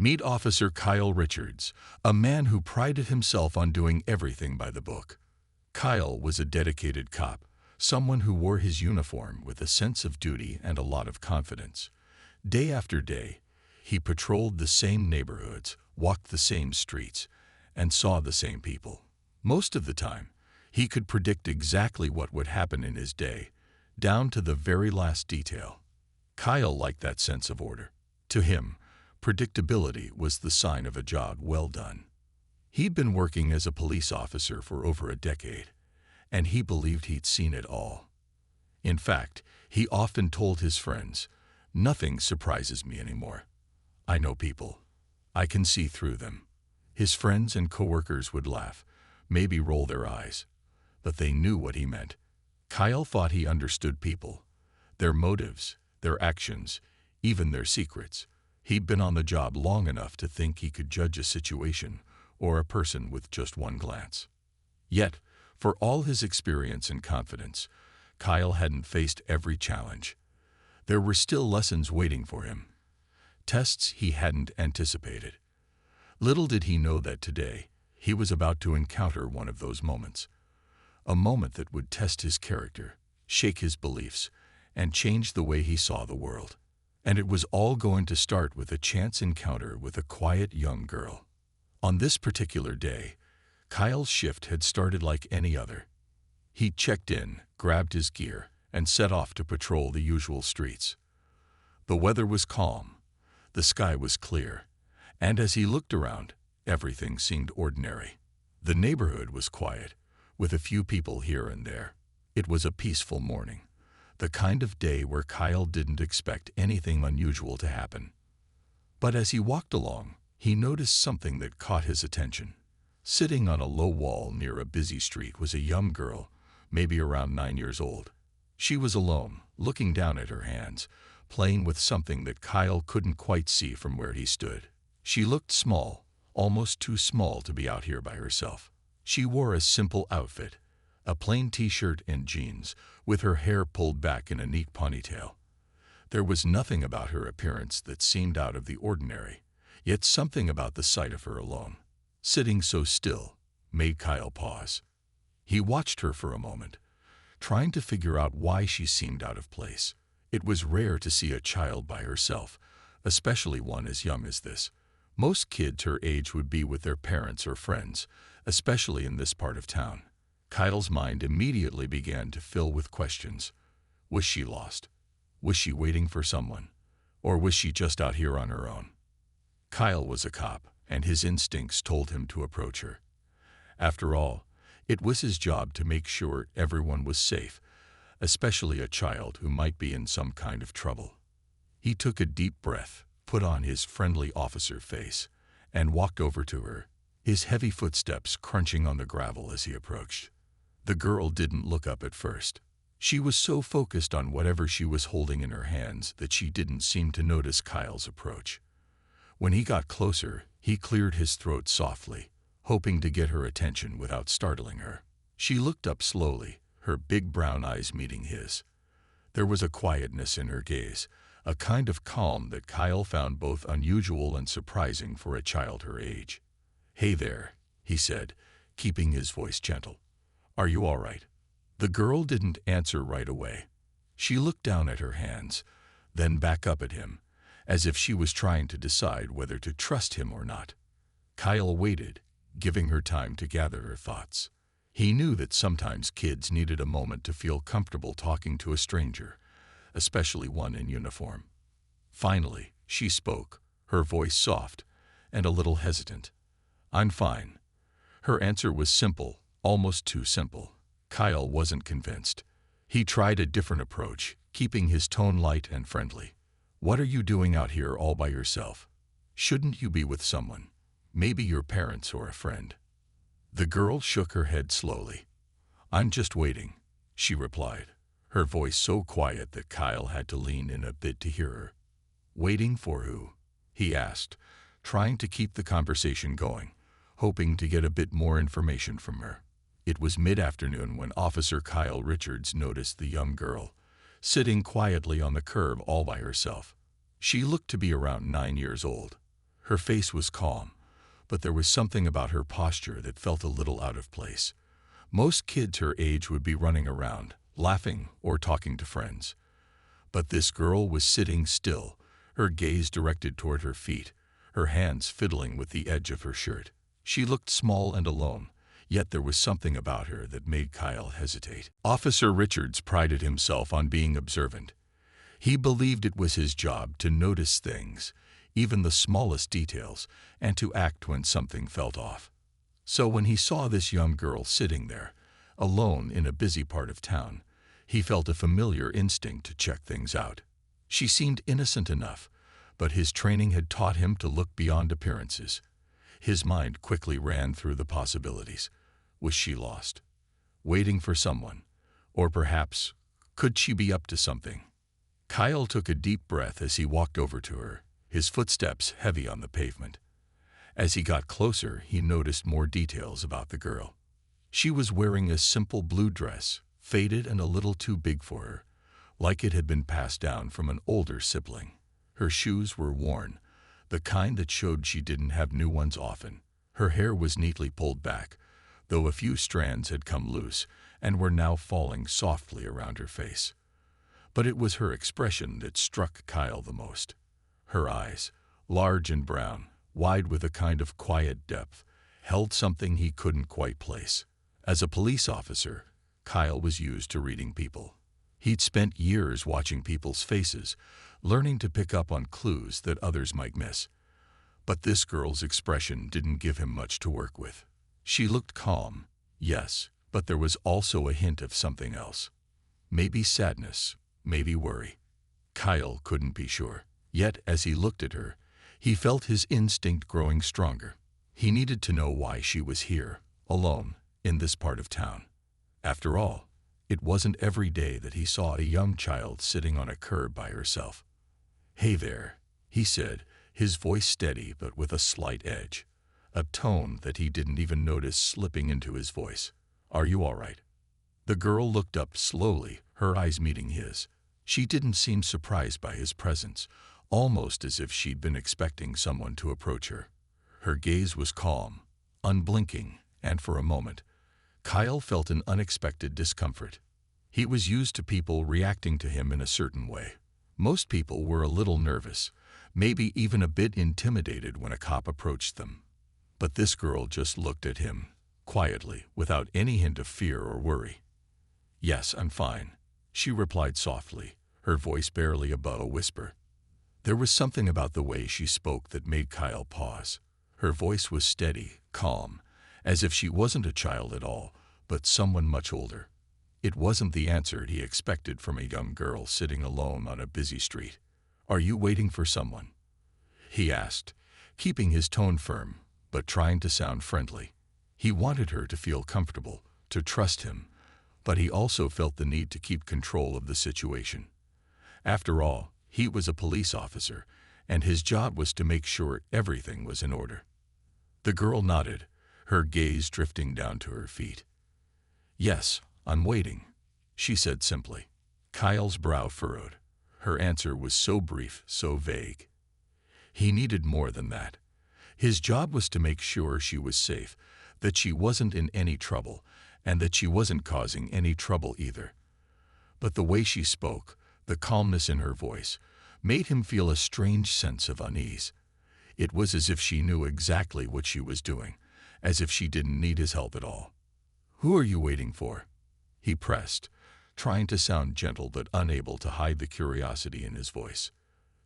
Meet Officer Kyle Richards, a man who prided himself on doing everything by the book. Kyle was a dedicated cop, someone who wore his uniform with a sense of duty and a lot of confidence. Day after day, he patrolled the same neighborhoods, walked the same streets, and saw the same people. Most of the time, he could predict exactly what would happen in his day, down to the very last detail. Kyle liked that sense of order. To him, predictability was the sign of a job well done. He'd been working as a police officer for over a decade, and he believed he'd seen it all. In fact, he often told his friends, "Nothing surprises me anymore. I know people. I can see through them." His friends and coworkers would laugh, maybe roll their eyes, but they knew what he meant. Kyle thought he understood people, their motives, their actions, even their secrets. He'd been on the job long enough to think he could judge a situation or a person with just one glance. Yet, for all his experience and confidence, Kyle hadn't faced every challenge. There were still lessons waiting for him, tests he hadn't anticipated. Little did he know that today, he was about to encounter one of those moments. A moment that would test his character, shake his beliefs, and change the way he saw the world. And it was all going to start with a chance encounter with a quiet young girl. On this particular day, Kyle's shift had started like any other. He checked in, grabbed his gear, and set off to patrol the usual streets. The weather was calm, the sky was clear, and as he looked around, everything seemed ordinary. The neighborhood was quiet, with a few people here and there. It was a peaceful morning, the kind of day where Kyle didn't expect anything unusual to happen. But as he walked along, he noticed something that caught his attention. Sitting on a low wall near a busy street was a young girl, maybe around 9 years old. She was alone, looking down at her hands, playing with something that Kyle couldn't quite see from where he stood. She looked small, almost too small to be out here by herself. She wore a simple outfit, a plain t-shirt and jeans, with her hair pulled back in a neat ponytail. There was nothing about her appearance that seemed out of the ordinary, yet something about the sight of her alone, sitting so still, made Kyle pause. He watched her for a moment, trying to figure out why she seemed out of place. It was rare to see a child by herself, especially one as young as this. Most kids her age would be with their parents or friends, especially in this part of town. Kyle's mind immediately began to fill with questions. Was she lost? Was she waiting for someone? Or was she just out here on her own? Kyle was a cop, and his instincts told him to approach her. After all, it was his job to make sure everyone was safe, especially a child who might be in some kind of trouble. He took a deep breath, put on his friendly officer face, and walked over to her, his heavy footsteps crunching on the gravel as he approached. The girl didn't look up at first. She was so focused on whatever she was holding in her hands that she didn't seem to notice Kyle's approach. When he got closer, he cleared his throat softly, hoping to get her attention without startling her. She looked up slowly, her big brown eyes meeting his. There was a quietness in her gaze, a kind of calm that Kyle found both unusual and surprising for a child her age. "Hey there," he said, keeping his voice gentle. "Are you all right?" The girl didn't answer right away. She looked down at her hands, then back up at him, as if she was trying to decide whether to trust him or not. Kyle waited, giving her time to gather her thoughts. He knew that sometimes kids needed a moment to feel comfortable talking to a stranger, especially one in uniform. Finally, she spoke, her voice soft and a little hesitant. "I'm fine." Her answer was simple, almost too simple. Kyle wasn't convinced. He tried a different approach, keeping his tone light and friendly. "What are you doing out here all by yourself? Shouldn't you be with someone? Maybe your parents or a friend?" The girl shook her head slowly. "I'm just waiting," she replied, her voice so quiet that Kyle had to lean in a bit to hear her. "Waiting for who?" he asked, trying to keep the conversation going, hoping to get a bit more information from her. It was mid-afternoon when Officer Kyle Richards noticed the young girl, sitting quietly on the curb all by herself. She looked to be around 9 years old. Her face was calm, but there was something about her posture that felt a little out of place. Most kids her age would be running around, laughing or talking to friends. But this girl was sitting still, her gaze directed toward her feet, her hands fiddling with the edge of her shirt. She looked small and alone, yet there was something about her that made Kyle hesitate. Officer Richards prided himself on being observant. He believed it was his job to notice things, even the smallest details, and to act when something felt off. So when he saw this young girl sitting there, alone in a busy part of town, he felt a familiar instinct to check things out. She seemed innocent enough, but his training had taught him to look beyond appearances. His mind quickly ran through the possibilities. Was she lost? Waiting for someone? Or perhaps, could she be up to something? Kyle took a deep breath as he walked over to her, his footsteps heavy on the pavement. As he got closer, he noticed more details about the girl. She was wearing a simple blue dress, faded and a little too big for her, like it had been passed down from an older sibling. Her shoes were worn, the kind that showed she didn't have new ones often. Her hair was neatly pulled back, though a few strands had come loose and were now falling softly around her face. But it was her expression that struck Kyle the most. Her eyes, large and brown, wide with a kind of quiet depth, held something he couldn't quite place. As a police officer, Kyle was used to reading people. He'd spent years watching people's faces, learning to pick up on clues that others might miss. But this girl's expression didn't give him much to work with. She looked calm, yes, but there was also a hint of something else. Maybe sadness, maybe worry. Kyle couldn't be sure. Yet, as he looked at her, he felt his instinct growing stronger. He needed to know why she was here, alone, in this part of town. After all, it wasn't every day that he saw a young child sitting on a curb by herself. "Hey there," he said, his voice steady but with a slight edge, a tone that he didn't even notice slipping into his voice. "Are you all right?" The girl looked up slowly, her eyes meeting his. She didn't seem surprised by his presence, almost as if she'd been expecting someone to approach her. Her gaze was calm, unblinking, and for a moment, Kyle felt an unexpected discomfort. He was used to people reacting to him in a certain way. Most people were a little nervous, maybe even a bit intimidated when a cop approached them. But this girl just looked at him, quietly, without any hint of fear or worry. "Yes, I'm fine," she replied softly, her voice barely above a whisper. There was something about the way she spoke that made Kyle pause. Her voice was steady, calm, as if she wasn't a child at all, but someone much older. It wasn't the answer he expected from a young girl sitting alone on a busy street. "Are you waiting for someone?" he asked, keeping his tone firm, but trying to sound friendly. He wanted her to feel comfortable, to trust him, but he also felt the need to keep control of the situation. After all, he was a police officer, and his job was to make sure everything was in order. The girl nodded, her gaze drifting down to her feet. "Yes, I'm waiting," she said simply. Kyle's brow furrowed. Her answer was so brief, so vague. He needed more than that. His job was to make sure she was safe, that she wasn't in any trouble, and that she wasn't causing any trouble either. But the way she spoke, the calmness in her voice, made him feel a strange sense of unease. It was as if she knew exactly what she was doing, as if she didn't need his help at all. "Who are you waiting for?" he pressed, trying to sound gentle but unable to hide the curiosity in his voice.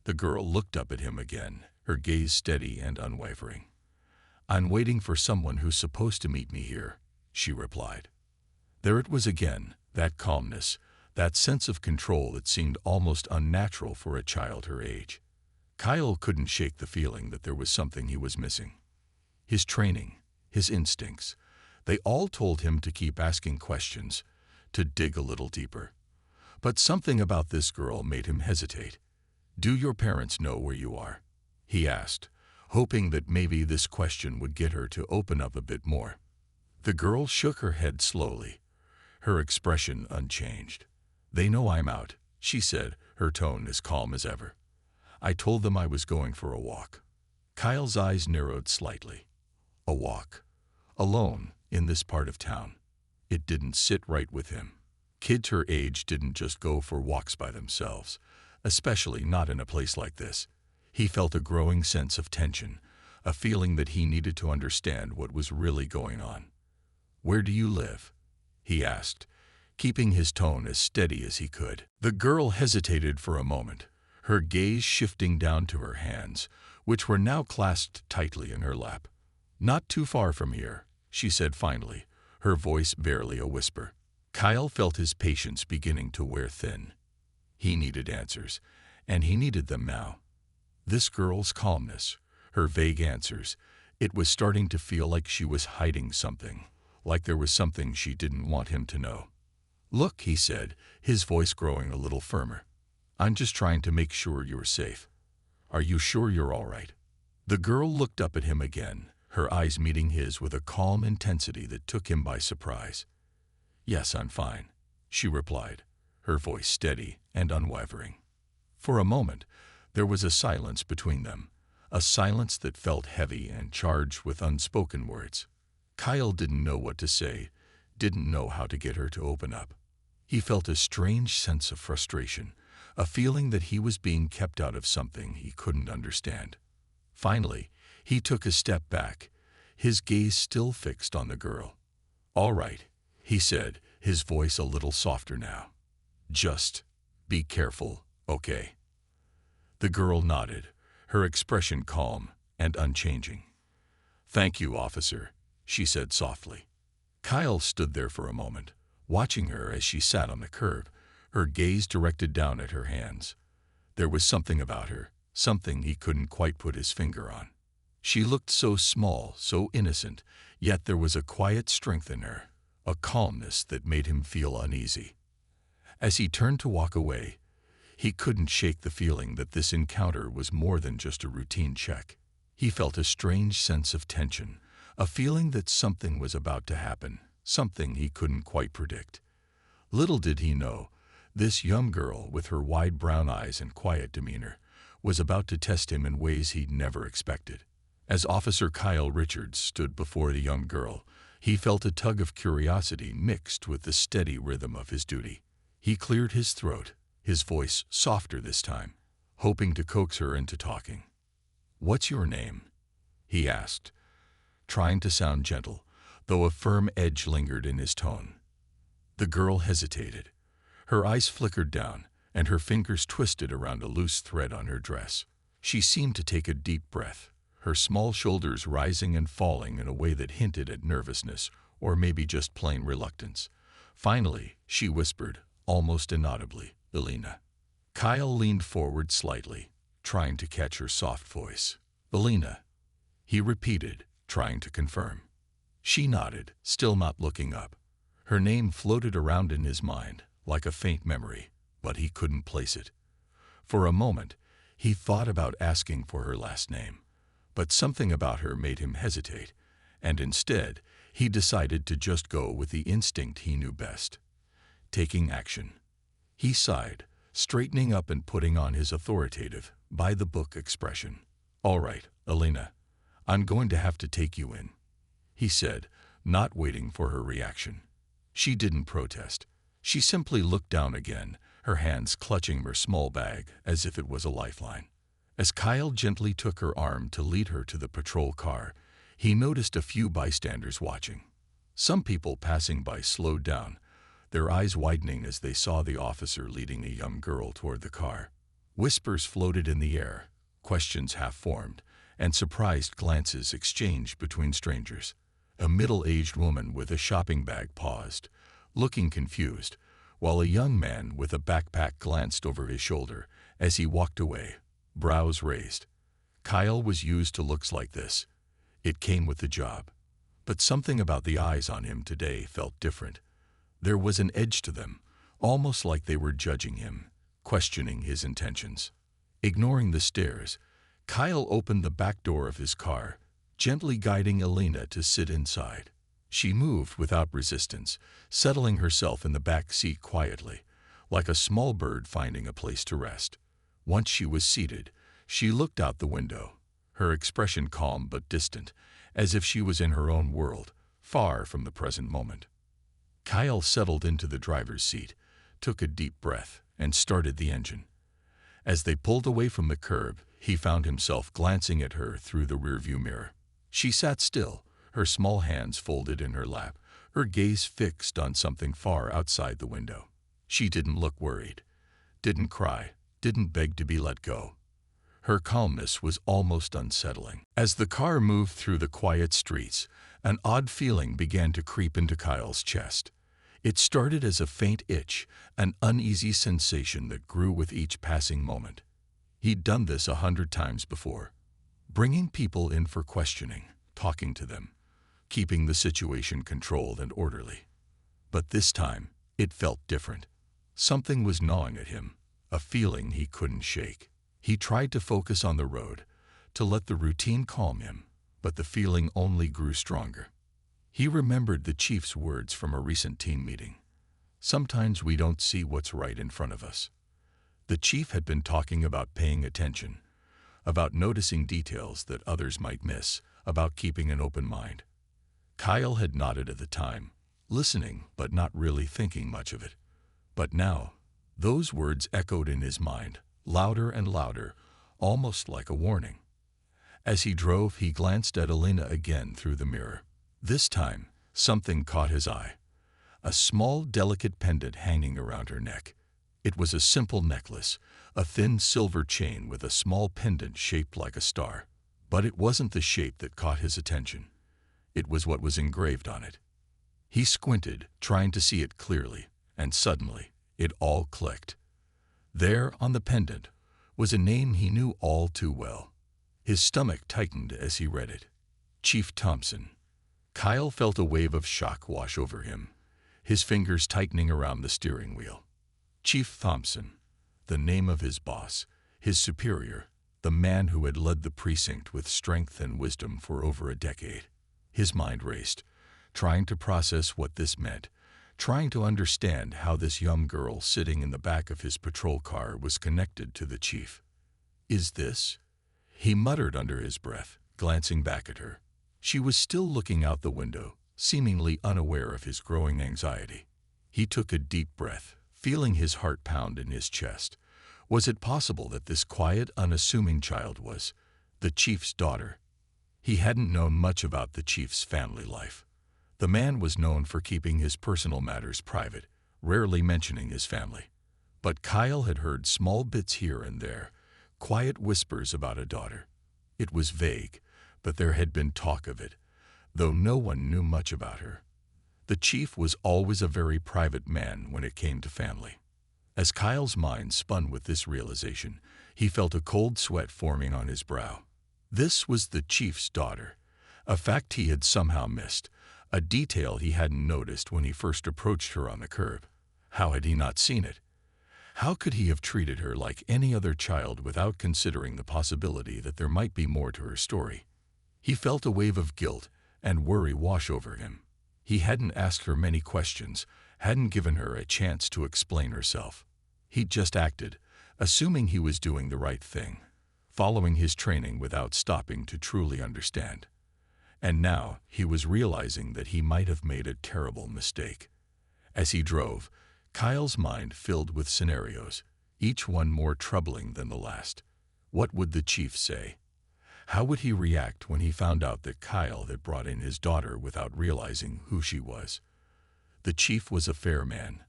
The girl looked up at him again, her gaze steady and unwavering. "I'm waiting for someone who's supposed to meet me here," she replied. There it was again, that calmness, that sense of control that seemed almost unnatural for a child her age. Kyle couldn't shake the feeling that there was something he was missing. His training, his instincts, they all told him to keep asking questions, to dig a little deeper. But something about this girl made him hesitate. "Do your parents know where you are?" he asked, hoping that maybe this question would get her to open up a bit more. The girl shook her head slowly, her expression unchanged. "They know I'm out," she said, her tone as calm as ever. "I told them I was going for a walk." Kyle's eyes narrowed slightly. A walk. Alone, in this part of town. It didn't sit right with him. Kids her age didn't just go for walks by themselves, especially not in a place like this. He felt a growing sense of tension, a feeling that he needed to understand what was really going on. "Where do you live?" he asked, keeping his tone as steady as he could. The girl hesitated for a moment, her gaze shifting down to her hands, which were now clasped tightly in her lap. "Not too far from here," she said finally, her voice barely a whisper. Kyle felt his patience beginning to wear thin. He needed answers, and he needed them now. This girl's calmness, her vague answers, it was starting to feel like she was hiding something, like there was something she didn't want him to know. "Look," he said, his voice growing a little firmer. "I'm just trying to make sure you're safe. Are you sure you're all right?" The girl looked up at him again, her eyes meeting his with a calm intensity that took him by surprise. "Yes, I'm fine," she replied, her voice steady and unwavering. For a moment, there was a silence between them, a silence that felt heavy and charged with unspoken words. Kyle didn't know what to say, didn't know how to get her to open up. He felt a strange sense of frustration, a feeling that he was being kept out of something he couldn't understand. Finally, he took a step back, his gaze still fixed on the girl. "All right," he said, his voice a little softer now. "Just be careful, okay?" The girl nodded, her expression calm and unchanging. "Thank you, officer," she said softly. Kyle stood there for a moment, watching her as she sat on the curb, her gaze directed down at her hands. There was something about her, something he couldn't quite put his finger on. She looked so small, so innocent, yet there was a quiet strength in her, a calmness that made him feel uneasy. As he turned to walk away, he couldn't shake the feeling that this encounter was more than just a routine check. He felt a strange sense of tension, a feeling that something was about to happen, something he couldn't quite predict. Little did he know, this young girl with her wide brown eyes and quiet demeanor was about to test him in ways he'd never expected. As Officer Kyle Richards stood before the young girl, he felt a tug of curiosity mixed with the steady rhythm of his duty. He cleared his throat, his voice softer this time, hoping to coax her into talking. "What's your name?" he asked, trying to sound gentle, though a firm edge lingered in his tone. The girl hesitated. Her eyes flickered down, and her fingers twisted around a loose thread on her dress. She seemed to take a deep breath, her small shoulders rising and falling in a way that hinted at nervousness, or maybe just plain reluctance. Finally, she whispered, almost inaudibly, "Elena." Kyle leaned forward slightly, trying to catch her soft voice. "Elena," he repeated, trying to confirm. She nodded, still not looking up. Her name floated around in his mind, like a faint memory, but he couldn't place it. For a moment, he thought about asking for her last name, but something about her made him hesitate, and instead, he decided to just go with the instinct he knew best. Taking action. He sighed, straightening up and putting on his authoritative, by-the-book expression. "All right, Elena, I'm going to have to take you in," he said, not waiting for her reaction. She didn't protest. She simply looked down again, her hands clutching her small bag as if it was a lifeline. As Kyle gently took her arm to lead her to the patrol car, he noticed a few bystanders watching. Some people passing by slowed down, their eyes widening as they saw the officer leading a young girl toward the car. Whispers floated in the air, questions half-formed, and surprised glances exchanged between strangers. A middle-aged woman with a shopping bag paused, looking confused, while a young man with a backpack glanced over his shoulder as he walked away, brows raised. Kyle was used to looks like this. It came with the job. But something about the eyes on him today felt different. There was an edge to them, almost like they were judging him, questioning his intentions. Ignoring the stares, Kyle opened the back door of his car, gently guiding Elena to sit inside. She moved without resistance, settling herself in the back seat quietly, like a small bird finding a place to rest. Once she was seated, she looked out the window. her expression calm but distant, as if she was in her own world, far from the present moment. Kyle settled into the driver's seat, took a deep breath, and started the engine. As they pulled away from the curb, he found himself glancing at her through the rearview mirror. She sat still, her small hands folded in her lap, her gaze fixed on something far outside the window. She didn't look worried, didn't cry, didn't beg to be let go. Her calmness was almost unsettling. As the car moved through the quiet streets, an odd feeling began to creep into Kyle's chest. It started as a faint itch, an uneasy sensation that grew with each passing moment. He'd done this 100 times before, bringing people in for questioning, talking to them, keeping the situation controlled and orderly. But this time, it felt different. Something was gnawing at him, a feeling he couldn't shake. He tried to focus on the road, to let the routine calm him, but the feeling only grew stronger. He remembered the chief's words from a recent team meeting. Sometimes we don't see what's right in front of us. The chief had been talking about paying attention, about noticing details that others might miss, about keeping an open mind. Kyle had nodded at the time, listening but not really thinking much of it. But now, those words echoed in his mind, louder and louder, almost like a warning. As he drove, he glanced at Elena again through the mirror. This time, something caught his eye. A small, delicate pendant hanging around her neck. It was a simple necklace, a thin silver chain with a small pendant shaped like a star. But it wasn't the shape that caught his attention. It was what was engraved on it. He squinted, trying to see it clearly, and suddenly, it all clicked. There, on the pendant, was a name he knew all too well. His stomach tightened as he read it. Chief Thompson. Kyle felt a wave of shock wash over him, his fingers tightening around the steering wheel. Chief Thompson, the name of his boss, his superior, the man who had led the precinct with strength and wisdom for over a decade. His mind raced, trying to process what this meant, trying to understand how this young girl sitting in the back of his patrol car was connected to the chief. Is this? He muttered under his breath, glancing back at her. She was still looking out the window, seemingly unaware of his growing anxiety. He took a deep breath, feeling his heart pound in his chest. Was it possible that this quiet, unassuming child was the chief's daughter? He hadn't known much about the chief's family life. The man was known for keeping his personal matters private, rarely mentioning his family. But Kyle had heard small bits here and there, quiet whispers about a daughter. It was vague, but there had been talk of it, though no one knew much about her. The chief was always a very private man when it came to family. As Kyle's mind spun with this realization, he felt a cold sweat forming on his brow. This was the chief's daughter, a fact he had somehow missed, a detail he hadn't noticed when he first approached her on the curb. How had he not seen it? How could he have treated her like any other child without considering the possibility that there might be more to her story? He felt a wave of guilt and worry wash over him. He hadn't asked her many questions, hadn't given her a chance to explain herself. He'd just acted, assuming he was doing the right thing, following his training without stopping to truly understand. And now he was realizing that he might have made a terrible mistake. As he drove, Kyle's mind filled with scenarios, each one more troubling than the last. What would the chief say? How would he react when he found out that Kyle had brought in his daughter without realizing who she was? The chief was a fair man,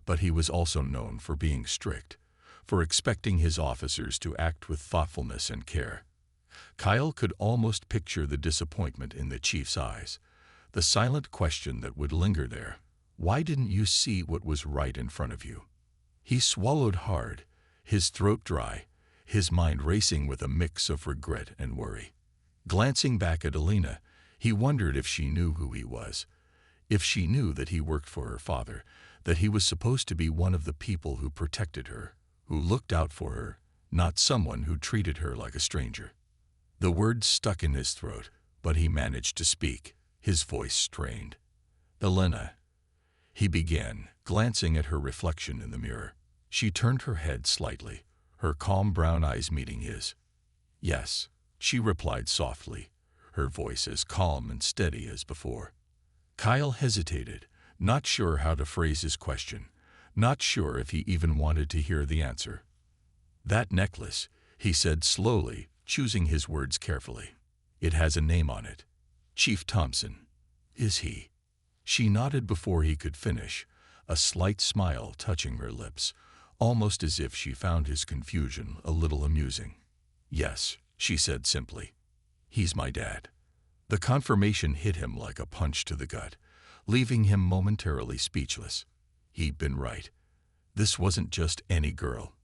but he was also known for being strict, for expecting his officers to act with thoughtfulness and care. Kyle could almost picture the disappointment in the chief's eyes, the silent question that would linger there. Why didn't you see what was right in front of you? He swallowed hard, his throat dry, his mind racing with a mix of regret and worry. Glancing back at Elena, he wondered if she knew who he was, if she knew that he worked for her father, that he was supposed to be one of the people who protected her, who looked out for her, not someone who treated her like a stranger. The words stuck in his throat, but he managed to speak, his voice strained. Elena, he began, glancing at her reflection in the mirror. She turned her head slightly, her calm brown eyes meeting his. Yes, she replied softly, her voice as calm and steady as before. Kyle hesitated, not sure how to phrase his question, not sure if he even wanted to hear the answer. "That necklace," he said slowly, choosing his words carefully. "It has a name on it. Chief Thompson. Is he?" She nodded before he could finish, a slight smile touching her lips, almost as if she found his confusion a little amusing. "Yes," she said simply. "He's my dad." The confirmation hit him like a punch to the gut, leaving him momentarily speechless. He'd been right. This wasn't just any girl.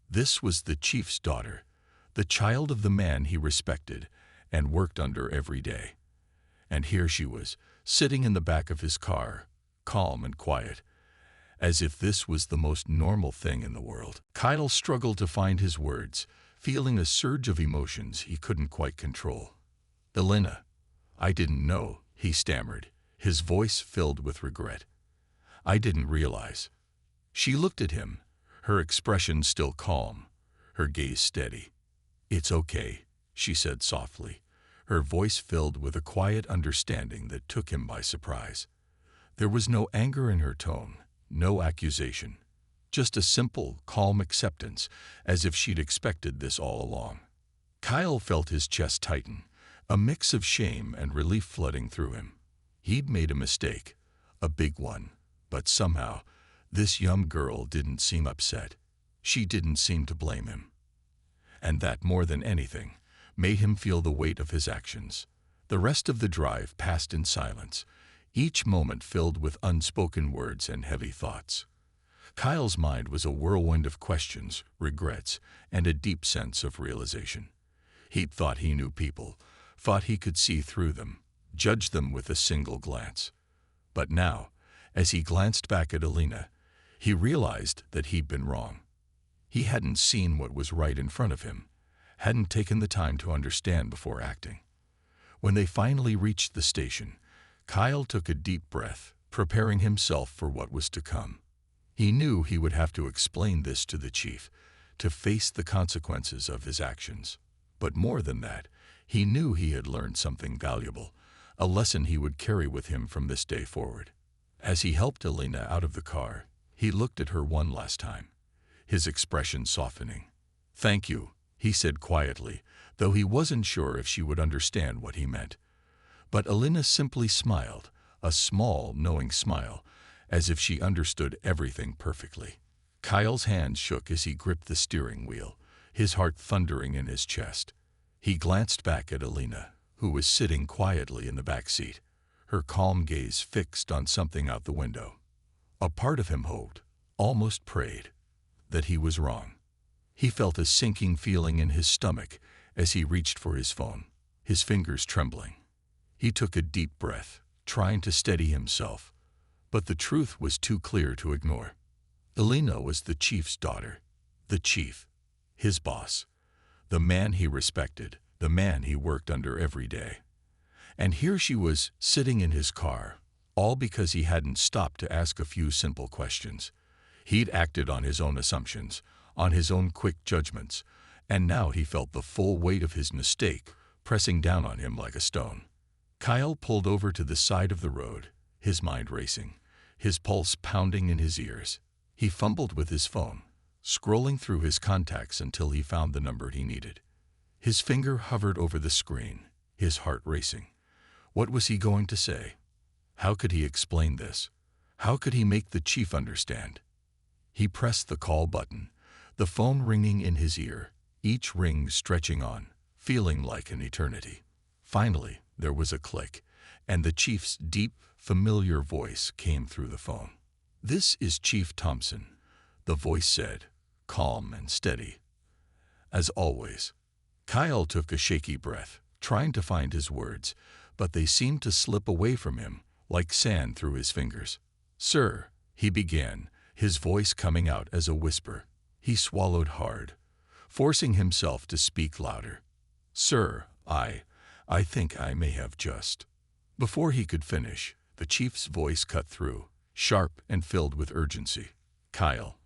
This was the chief's daughter, the child of the man he respected and worked under every day. And here she was, sitting in the back of his car, calm and quiet, as if this was the most normal thing in the world. Kyle struggled to find his words, feeling a surge of emotions he couldn't quite control. "Elena, I didn't know," he stammered, his voice filled with regret. "I didn't realize." She looked at him, her expression still calm, her gaze steady. "It's okay," she said softly, her voice filled with a quiet understanding that took him by surprise. There was no anger in her tone, no accusation, just a simple, calm acceptance, as if she'd expected this all along. Kyle felt his chest tighten, a mix of shame and relief flooding through him. He'd made a mistake, a big one, but somehow, this young girl didn't seem upset. She didn't seem to blame him. And that, more than anything, made him feel the weight of his actions. The rest of the drive passed in silence, each moment filled with unspoken words and heavy thoughts. Kyle's mind was a whirlwind of questions, regrets, and a deep sense of realization. He'd thought he knew people, thought he could see through them, judge them with a single glance. But now, as he glanced back at Elena, he realized that he'd been wrong. He hadn't seen what was right in front of him, hadn't taken the time to understand before acting. When they finally reached the station, Kyle took a deep breath, preparing himself for what was to come. He knew he would have to explain this to the chief, to face the consequences of his actions. But more than that, he knew he had learned something valuable, a lesson he would carry with him from this day forward. As he helped Elena out of the car, he looked at her one last time, his expression softening. "Thank you," he said quietly, though he wasn't sure if she would understand what he meant. But Elena simply smiled, a small, knowing smile, as if she understood everything perfectly. Kyle's hands shook as he gripped the steering wheel, his heart thundering in his chest. He glanced back at Elena, who was sitting quietly in the back seat, her calm gaze fixed on something out the window. A part of him hoped, almost prayed, that he was wrong. He felt a sinking feeling in his stomach as he reached for his phone, his fingers trembling. He took a deep breath, trying to steady himself, but the truth was too clear to ignore. Elena was the chief's daughter, the chief, his boss, the man he respected, the man he worked under every day. And here she was, sitting in his car, all because he hadn't stopped to ask a few simple questions. He'd acted on his own assumptions, on his own quick judgments, and now he felt the full weight of his mistake pressing down on him like a stone. Kyle pulled over to the side of the road, his mind racing, his pulse pounding in his ears. He fumbled with his phone, scrolling through his contacts until he found the number he needed. His finger hovered over the screen, his heart racing. What was he going to say? How could he explain this? How could he make the chief understand? He pressed the call button, the phone ringing in his ear, each ring stretching on, feeling like an eternity. Finally, there was a click, and the chief's deep, familiar voice came through the phone. "This is Chief Thompson," the voice said, calm and steady. As always. Kyle took a shaky breath, trying to find his words, but they seemed to slip away from him, like sand through his fingers. "Sir," he began, his voice coming out as a whisper. He swallowed hard, forcing himself to speak louder. "Sir, I think I may have just..." Before he could finish, the chief's voice cut through, sharp and filled with urgency. "Kyle,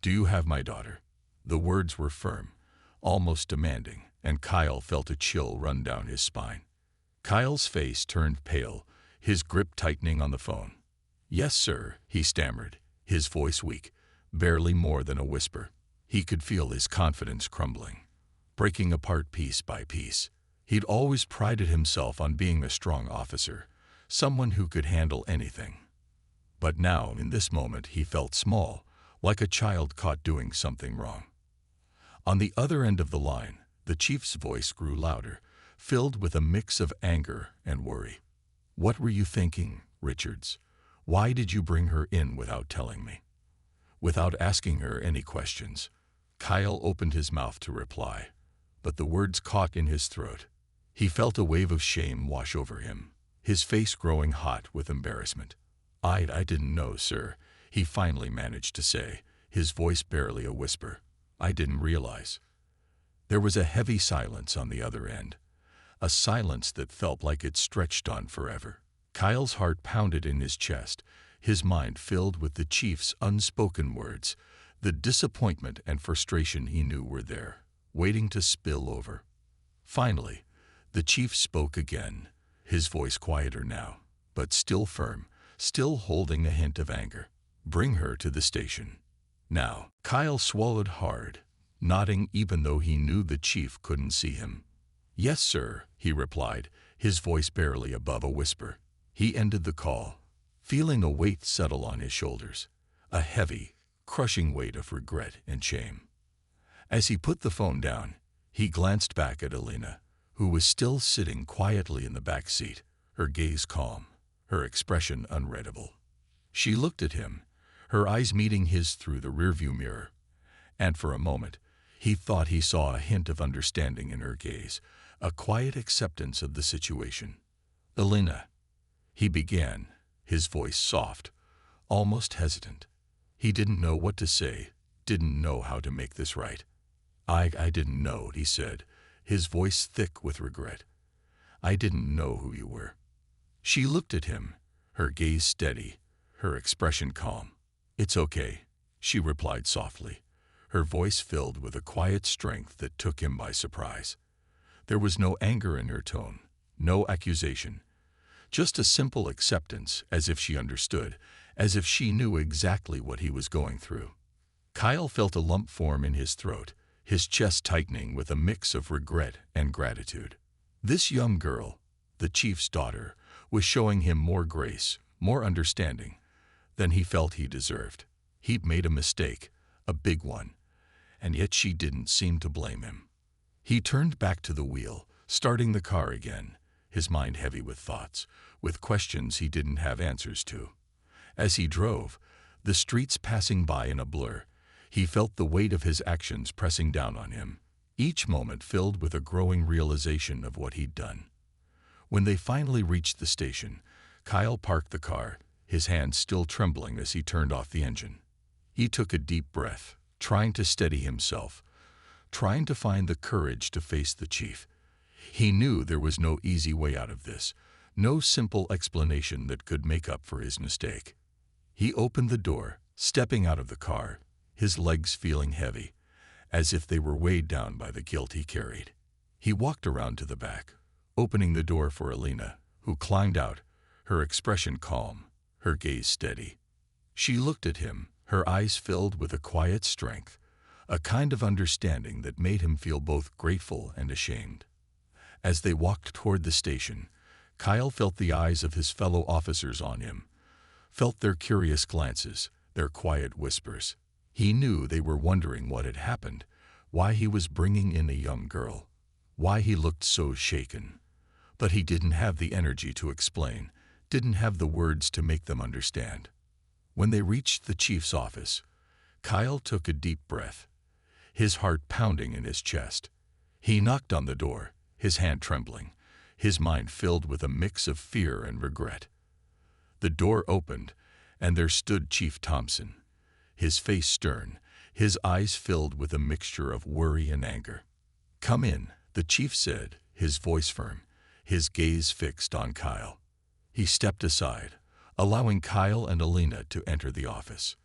do you have my daughter?" The words were firm, almost demanding, and Kyle felt a chill run down his spine. Kyle's face turned pale, his grip tightening on the phone. "Yes, sir," he stammered, his voice weak, barely more than a whisper. He could feel his confidence crumbling, breaking apart piece by piece. He'd always prided himself on being a strong officer, someone who could handle anything. But now, in this moment, he felt small, like a child caught doing something wrong. On the other end of the line, the chief's voice grew louder, filled with a mix of anger and worry. "What were you thinking, Richards? Why did you bring her in without telling me?" Without asking her any questions, Kyle opened his mouth to reply, but the words caught in his throat. He felt a wave of shame wash over him, his face growing hot with embarrassment. I didn't know, sir," he finally managed to say, his voice barely a whisper. "I didn't realize." There was a heavy silence on the other end, a silence that felt like it stretched on forever. Kyle's heart pounded in his chest, his mind filled with the chief's unspoken words, the disappointment and frustration he knew were there, waiting to spill over. Finally, the chief spoke again, his voice quieter now, but still firm, still holding a hint of anger. "Bring her to the station now." Kyle swallowed hard, nodding even though he knew the chief couldn't see him. "Yes, sir," he replied, his voice barely above a whisper. He ended the call, feeling a weight settle on his shoulders, a heavy, crushing weight of regret and shame. As he put the phone down, he glanced back at Alina, who was still sitting quietly in the back seat, her gaze calm, her expression unreadable. She looked at him, her eyes meeting his through the rearview mirror, and for a moment, he thought he saw a hint of understanding in her gaze, a quiet acceptance of the situation. "Alina," he began, his voice soft, almost hesitant. He didn't know what to say, didn't know how to make this right. I didn't know," he said, his voice thick with regret. "I didn't know who you were." She looked at him, her gaze steady, her expression calm. "It's okay," she replied softly, her voice filled with a quiet strength that took him by surprise. There was no anger in her tone, no accusation, just a simple acceptance, as if she understood, as if she knew exactly what he was going through. Kyle felt a lump form in his throat, his chest tightening with a mix of regret and gratitude. This young girl, the chief's daughter, was showing him more grace, more understanding than he felt he deserved. He'd made a mistake, a big one, and yet she didn't seem to blame him. He turned back to the wheel, starting the car again, his mind heavy with thoughts, with questions he didn't have answers to. As he drove, the streets passing by in a blur, he felt the weight of his actions pressing down on him, each moment filled with a growing realization of what he'd done. When they finally reached the station, Kyle parked the car, his hands still trembling as he turned off the engine. He took a deep breath, trying to steady himself, trying to find the courage to face the chief. He knew there was no easy way out of this, no simple explanation that could make up for his mistake. He opened the door, stepping out of the car, his legs feeling heavy, as if they were weighed down by the guilt he carried. He walked around to the back, opening the door for Alina, who climbed out, her expression calm, her gaze steady. She looked at him, her eyes filled with a quiet strength, a kind of understanding that made him feel both grateful and ashamed. As they walked toward the station, Kyle felt the eyes of his fellow officers on him, felt their curious glances, their quiet whispers. He knew they were wondering what had happened, why he was bringing in a young girl, why he looked so shaken. But he didn't have the energy to explain, didn't have the words to make them understand. When they reached the chief's office, Kyle took a deep breath, his heart pounding in his chest. He knocked on the door, his hand trembling, his mind filled with a mix of fear and regret. The door opened, and there stood Chief Thompson, his face stern, his eyes filled with a mixture of worry and anger. "Come in," the chief said, his voice firm, his gaze fixed on Kyle. He stepped aside, allowing Kyle and Alina to enter the office.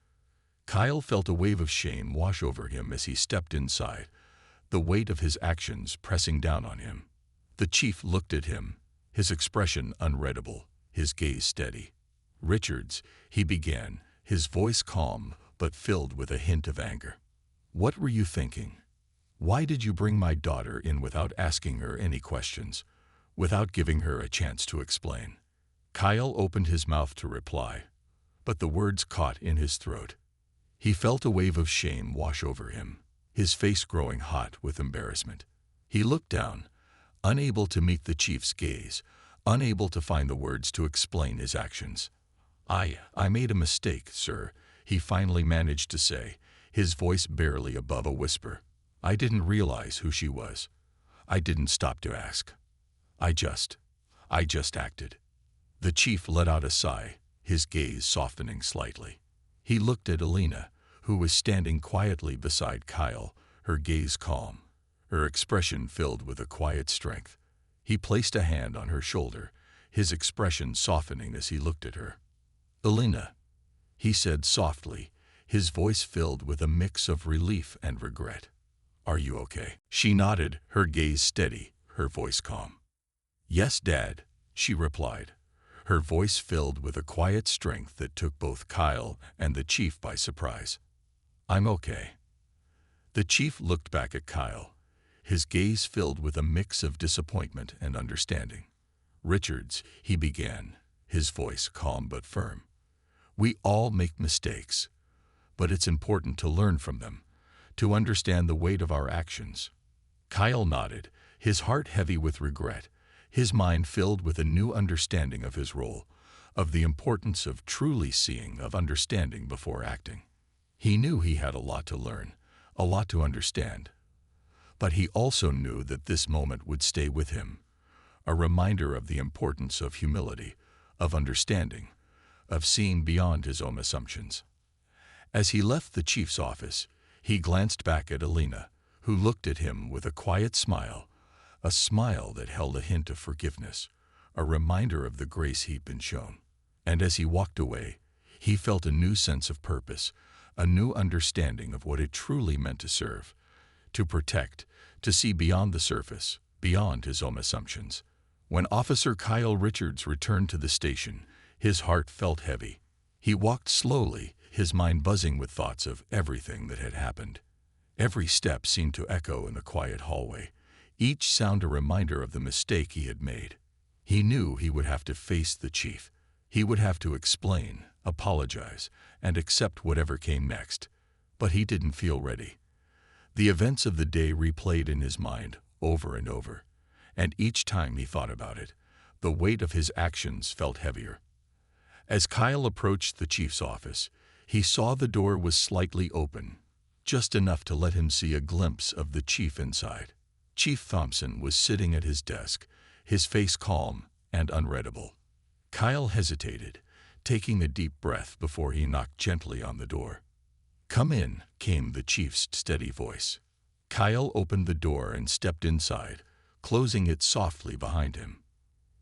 Kyle felt a wave of shame wash over him as he stepped inside, the weight of his actions pressing down on him. The chief looked at him, his expression unreadable, his gaze steady. "Richards," he began, his voice calm but filled with a hint of anger. "What were you thinking? Why did you bring my daughter in without asking her any questions, without giving her a chance to explain?" Kyle opened his mouth to reply, but the words caught in his throat. He felt a wave of shame wash over him, his face growing hot with embarrassment. He looked down, unable to meet the chief's gaze, unable to find the words to explain his actions. I made a mistake, sir," he finally managed to say, his voice barely above a whisper. "I didn't realize who she was. I didn't stop to ask. I just acted." The chief let out a sigh, his gaze softening slightly. He looked at Alina, who was standing quietly beside Kyle, her gaze calm, her expression filled with a quiet strength. He placed a hand on her shoulder, his expression softening as he looked at her. "Alina," he said softly, his voice filled with a mix of relief and regret. "Are you okay?" She nodded, her gaze steady, her voice calm. "Yes, Dad," she replied, her voice filled with a quiet strength that took both Kyle and the chief by surprise. "I'm okay." The chief looked back at Kyle, his gaze filled with a mix of disappointment and understanding. "Richards," he began, his voice calm but firm. "We all make mistakes, but it's important to learn from them, to understand the weight of our actions." Kyle nodded, his heart heavy with regret, his mind filled with a new understanding of his role, of the importance of truly seeing, of understanding before acting. He knew he had a lot to learn, a lot to understand. But he also knew that this moment would stay with him, a reminder of the importance of humility, of understanding, of seeing beyond his own assumptions. As he left the chief's office, he glanced back at Alina, who looked at him with a quiet smile, a smile that held a hint of forgiveness, a reminder of the grace he'd been shown. And as he walked away, he felt a new sense of purpose, a new understanding of what it truly meant to serve, to protect, to see beyond the surface, beyond his own assumptions. When Officer Kyle Richards returned to the station, his heart felt heavy. He walked slowly, his mind buzzing with thoughts of everything that had happened. Every step seemed to echo in the quiet hallway, each sound a reminder of the mistake he had made. He knew he would have to face the chief. He would have to explain, apologize, and accept whatever came next. But he didn't feel ready. The events of the day replayed in his mind over and over, and each time he thought about it, the weight of his actions felt heavier. As Kyle approached the chief's office, he saw the door was slightly open, just enough to let him see a glimpse of the chief inside. Chief Thompson was sitting at his desk, his face calm and unreadable. Kyle hesitated, taking a deep breath before he knocked gently on the door. "Come in," came the chief's steady voice. Kyle opened the door and stepped inside, closing it softly behind him.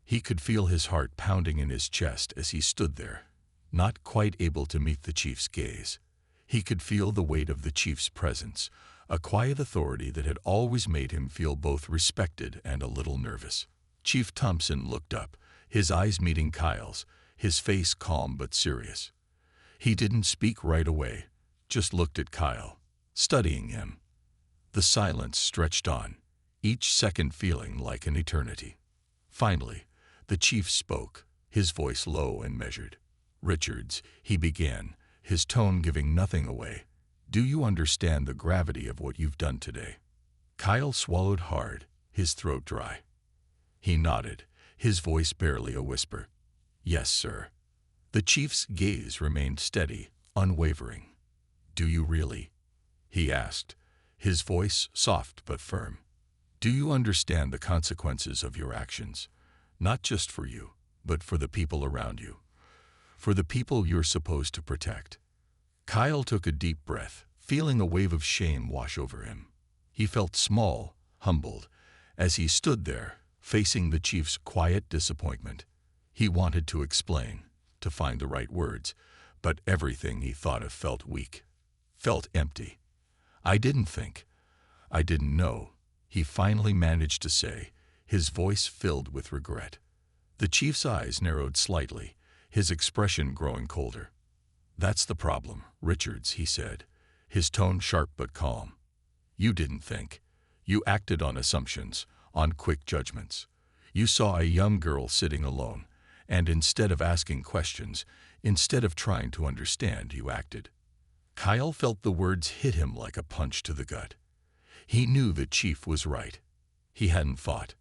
He could feel his heart pounding in his chest as he stood there, not quite able to meet the chief's gaze. He could feel the weight of the chief's presence, a quiet authority that had always made him feel both respected and a little nervous. Chief Thompson looked up, his eyes meeting Kyle's, his face calm but serious. He didn't speak right away, just looked at Kyle, studying him. The silence stretched on, each second feeling like an eternity. Finally, the chief spoke, his voice low and measured. "Richards," he began, his tone giving nothing away, "do you understand the gravity of what you've done today?" Kyle swallowed hard, his throat dry. He nodded, his voice barely a whisper. "Yes, sir." The chief's gaze remained steady, unwavering. "Do you really?" he asked, his voice soft but firm. "Do you understand the consequences of your actions? Not just for you, but for the people around you. For the people you're supposed to protect." Kyle took a deep breath, feeling a wave of shame wash over him. He felt small, humbled, as he stood there, facing the chief's quiet disappointment. He wanted to explain, to find the right words, but everything he thought of felt weak, felt empty. "I didn't think. I didn't know," he finally managed to say, his voice filled with regret. The chief's eyes narrowed slightly, his expression growing colder. "That's the problem, Richards," he said, his tone sharp but calm. "You didn't think. You acted on assumptions, on quick judgments. You saw a young girl sitting alone, and instead of asking questions, instead of trying to understand, you acted." Kyle felt the words hit him like a punch to the gut. He knew the chief was right. He hadn't thought.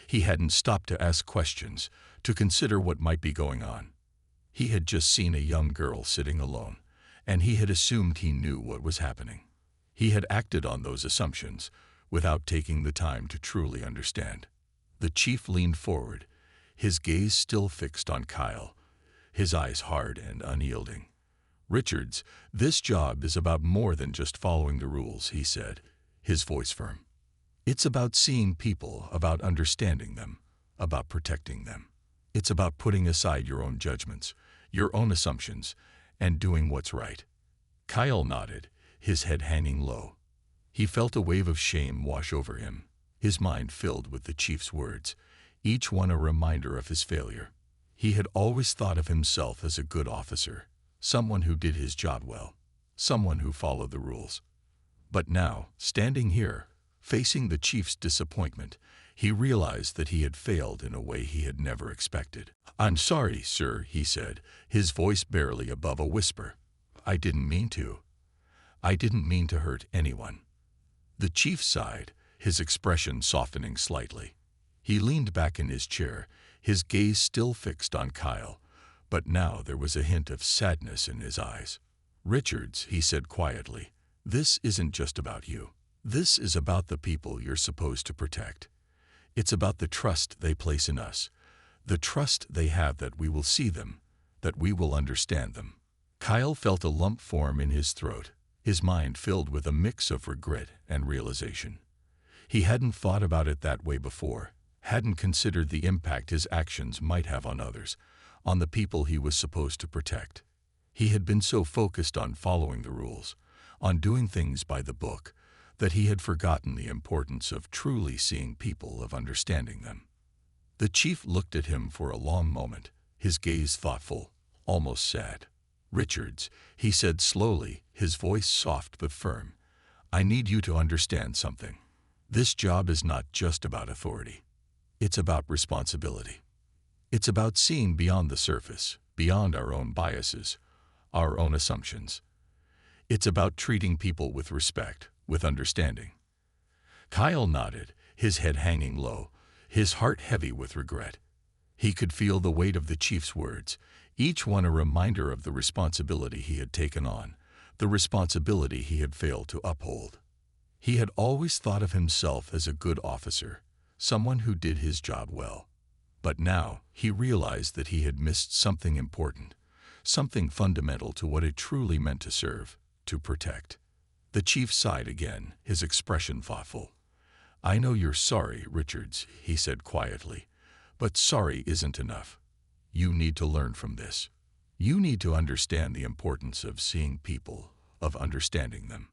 He hadn't stopped to ask questions, to consider what might be going on. He had just seen a young girl sitting alone, and he had assumed he knew what was happening. He had acted on those assumptions, without taking the time to truly understand. The chief leaned forward, his gaze still fixed on Kyle, his eyes hard and unyielding. "Richards, this job is about more than just following the rules," he said, his voice firm. "It's about seeing people, about understanding them, about protecting them. It's about putting aside your own judgments, your own assumptions, and doing what's right." Kyle nodded, his head hanging low. He felt a wave of shame wash over him, his mind filled with the chief's words, each one a reminder of his failure. He had always thought of himself as a good officer, someone who did his job well, someone who followed the rules. But now, standing here, facing the chief's disappointment, he realized that he had failed in a way he had never expected. "I'm sorry, sir," he said, his voice barely above a whisper. "I didn't mean to. I didn't mean to hurt anyone." The chief sighed, his expression softening slightly. He leaned back in his chair, his gaze still fixed on Kyle, but now there was a hint of sadness in his eyes. "Richards," he said quietly, "this isn't just about you. This is about the people you're supposed to protect. It's about the trust they place in us, the trust they have that we will see them, that we will understand them." Kyle felt a lump form in his throat, his mind filled with a mix of regret and realization. He hadn't thought about it that way before, hadn't considered the impact his actions might have on others, on the people he was supposed to protect. He had been so focused on following the rules, on doing things by the book, that he had forgotten the importance of truly seeing people, of understanding them. The chief looked at him for a long moment, his gaze thoughtful, almost sad. "Richards," he said slowly, his voice soft but firm, "I need you to understand something. This job is not just about authority. It's about responsibility. It's about seeing beyond the surface, beyond our own biases, our own assumptions. It's about treating people with respect, with understanding." Kyle nodded, his head hanging low, his heart heavy with regret. He could feel the weight of the chief's words, each one a reminder of the responsibility he had taken on, the responsibility he had failed to uphold. He had always thought of himself as a good officer, someone who did his job well. But now he realized that he had missed something important, something fundamental to what it truly meant to serve, to protect. The chief sighed again, his expression thoughtful. "I know you're sorry, Richards," he said quietly, "but sorry isn't enough. You need to learn from this. You need to understand the importance of seeing people, of understanding them."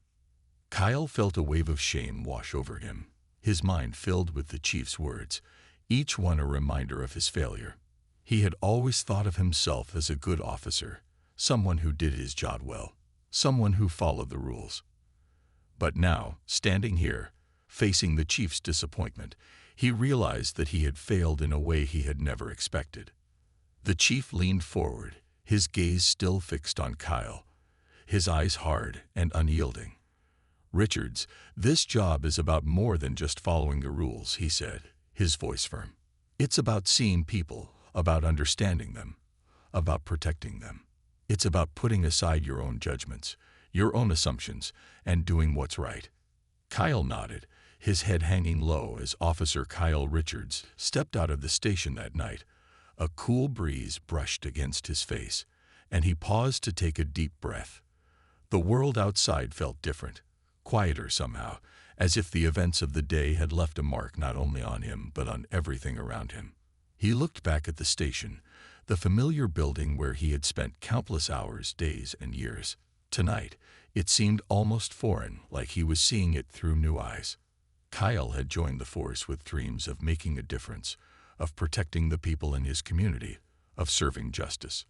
Kyle felt a wave of shame wash over him, his mind filled with the chief's words, each one a reminder of his failure. He had always thought of himself as a good officer, someone who did his job well, someone who followed the rules. But now, standing here, facing the chief's disappointment, he realized that he had failed in a way he had never expected. The chief leaned forward, his gaze still fixed on Kyle, his eyes hard and unyielding. "Richards, this job is about more than just following the rules," he said, his voice firm. "It's about seeing people, about understanding them, about protecting them. It's about putting aside your own judgments, your own assumptions, and doing what's right." Kyle nodded, his head hanging low as Officer Kyle Richards stepped out of the station that night. A cool breeze brushed against his face, and he paused to take a deep breath. The world outside felt different, quieter somehow, as if the events of the day had left a mark not only on him but on everything around him. He looked back at the station, the familiar building where he had spent countless hours, days, and years. Tonight, It seemed almost foreign, like he was seeing it through new eyes. Kyle had joined the force with dreams of making a difference, of protecting the people in his community, of serving justice.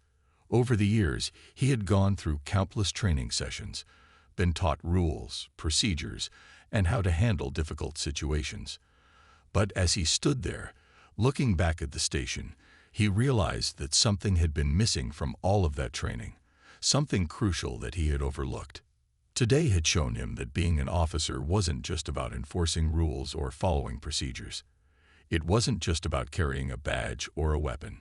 Over the years, he had gone through countless training sessions, been taught rules, procedures, and how to handle difficult situations. But as he stood there, looking back at the station, he realized that something had been missing from all of that training, something crucial that he had overlooked. Today had shown him that being an officer wasn't just about enforcing rules or following procedures. It wasn't just about carrying a badge or a weapon.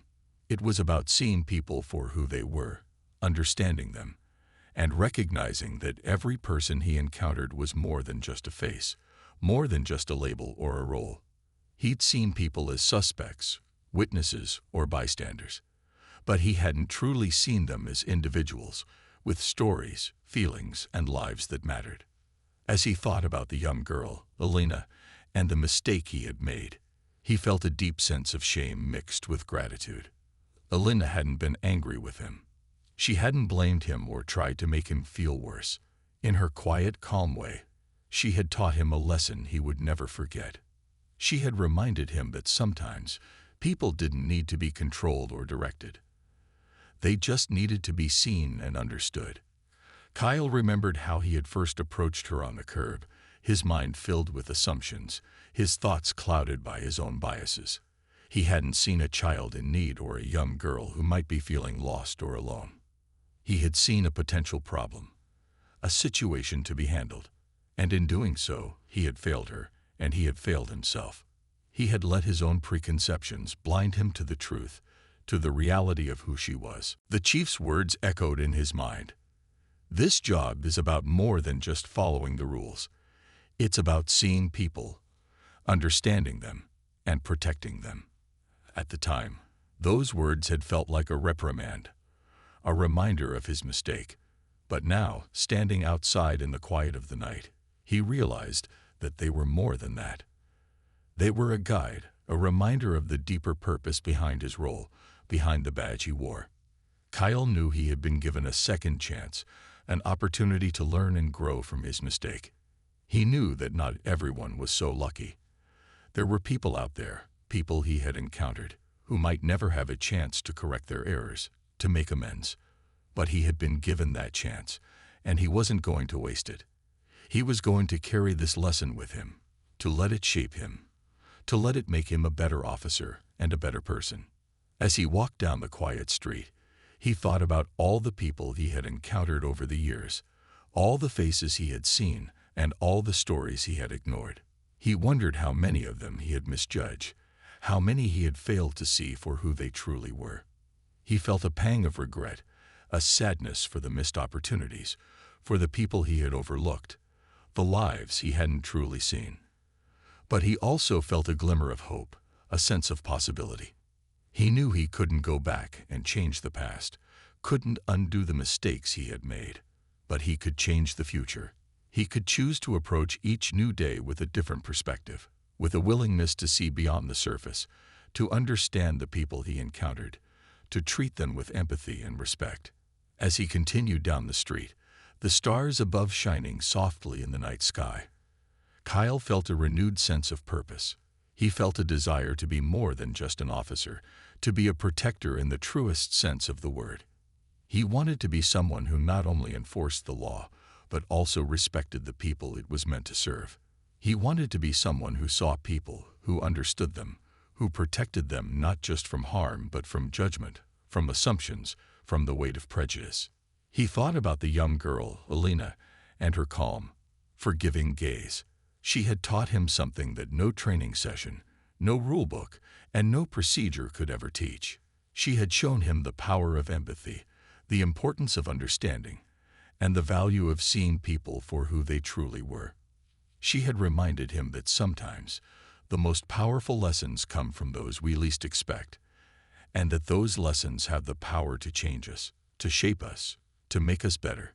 It was about seeing people for who they were, understanding them, and recognizing that every person he encountered was more than just a face, more than just a label or a role. He'd seen people as suspects, witnesses, or bystanders, but he hadn't truly seen them as individuals, with stories, feelings, and lives that mattered. As he thought about the young girl, Elena, and the mistake he had made, he felt a deep sense of shame mixed with gratitude. Elena hadn't been angry with him. She hadn't blamed him or tried to make him feel worse. In her quiet, calm way, she had taught him a lesson he would never forget. She had reminded him that sometimes people didn't need to be controlled or directed. They just needed to be seen and understood. Kyle remembered how he had first approached her on the curb, his mind filled with assumptions, his thoughts clouded by his own biases. He hadn't seen a child in need or a young girl who might be feeling lost or alone. He had seen a potential problem, a situation to be handled, and in doing so, he had failed her, and he had failed himself. He had let his own preconceptions blind him to the truth, to the reality of who she was. The chief's words echoed in his mind. This job is about more than just following the rules. It's about seeing people, understanding them, and protecting them. At the time, those words had felt like a reprimand, a reminder of his mistake. But now, standing outside in the quiet of the night, he realized that they were more than that. They were a guide, a reminder of the deeper purpose behind his role, behind the badge he wore. Kyle knew he had been given a second chance, an opportunity to learn and grow from his mistake. He knew that not everyone was so lucky. There were people out there, people he had encountered, who might never have a chance to correct their errors, to make amends. But he had been given that chance, and he wasn't going to waste it. He was going to carry this lesson with him, to let it shape him, to let it make him a better officer and a better person. As he walked down the quiet street, he thought about all the people he had encountered over the years, all the faces he had seen, and all the stories he had ignored. He wondered how many of them he had misjudged, how many he had failed to see for who they truly were. He felt a pang of regret, a sadness for the missed opportunities, for the people he had overlooked, the lives he hadn't truly seen. But he also felt a glimmer of hope, a sense of possibility. He knew he couldn't go back and change the past, couldn't undo the mistakes he had made, but he could change the future. He could choose to approach each new day with a different perspective, with a willingness to see beyond the surface, to understand the people he encountered, to treat them with empathy and respect. As he continued down the street, the stars above shining softly in the night sky, Kyle felt a renewed sense of purpose. He felt a desire to be more than just an officer, to be a protector in the truest sense of the word. He wanted to be someone who not only enforced the law, but also respected the people it was meant to serve. He wanted to be someone who saw people, who understood them, who protected them not just from harm but from judgment, from assumptions, from the weight of prejudice. He thought about the young girl, Elena, and her calm, forgiving gaze. She had taught him something that no training session, no rulebook, and no procedure could ever teach. She had shown him the power of empathy, the importance of understanding, and the value of seeing people for who they truly were. She had reminded him that sometimes the most powerful lessons come from those we least expect, and that those lessons have the power to change us, to shape us, to make us better.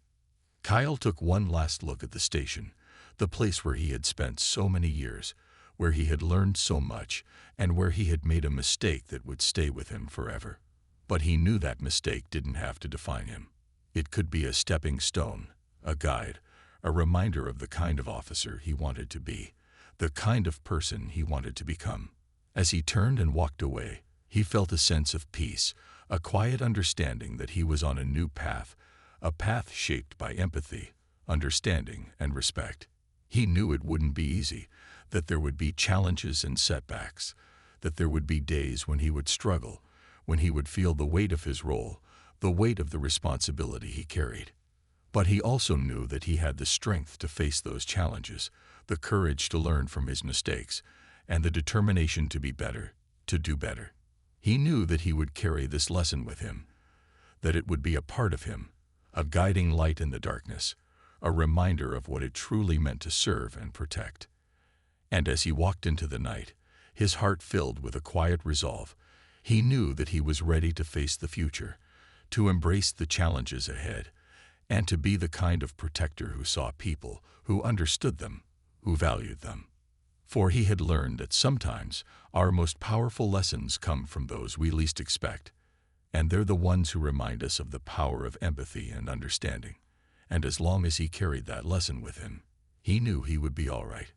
Kyle took one last look at the station, the place where he had spent so many years, where he had learned so much, and where he had made a mistake that would stay with him forever. But he knew that mistake didn't have to define him. It could be a stepping stone, a guide, a reminder of the kind of officer he wanted to be, the kind of person he wanted to become. As he turned and walked away, he felt a sense of peace, a quiet understanding that he was on a new path, a path shaped by empathy, understanding, and respect. He knew it wouldn't be easy, that there would be challenges and setbacks, that there would be days when he would struggle, when he would feel the weight of his role, the weight of the responsibility he carried. But he also knew that he had the strength to face those challenges, the courage to learn from his mistakes, and the determination to be better, to do better. He knew that he would carry this lesson with him, that it would be a part of him, a guiding light in the darkness, a reminder of what it truly meant to serve and protect. And as he walked into the night, his heart filled with a quiet resolve, he knew that he was ready to face the future, to embrace the challenges ahead, and to be the kind of protector who saw people, who understood them, who valued them. For he had learned that sometimes our most powerful lessons come from those we least expect, and they're the ones who remind us of the power of empathy and understanding. And as long as he carried that lesson with him, he knew he would be all right.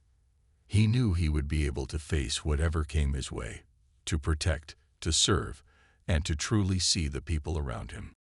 He knew he would be able to face whatever came his way, to protect, to serve, and to truly see the people around him.